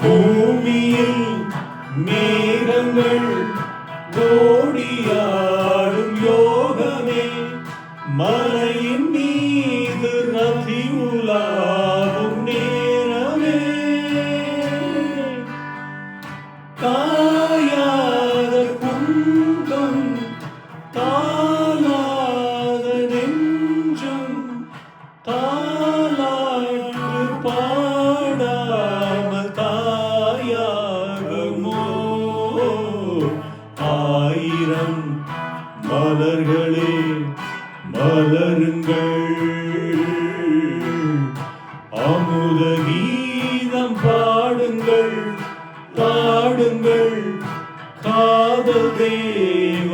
பூமியில் மேகங்கள் ஓடியாடும் யோகமே, மலையின் மீது நதி உலாவும் நேரமே, காயாத குந்தம் தாளாத நெஞ்சம் தாளாட்டு பாடாமல் தாயாகுமோ? ஆயிரம் மலர்களே மலருங்கள், அமுத கீதம் பாடுங்கள் பாடுங்கள், காதல் தேவ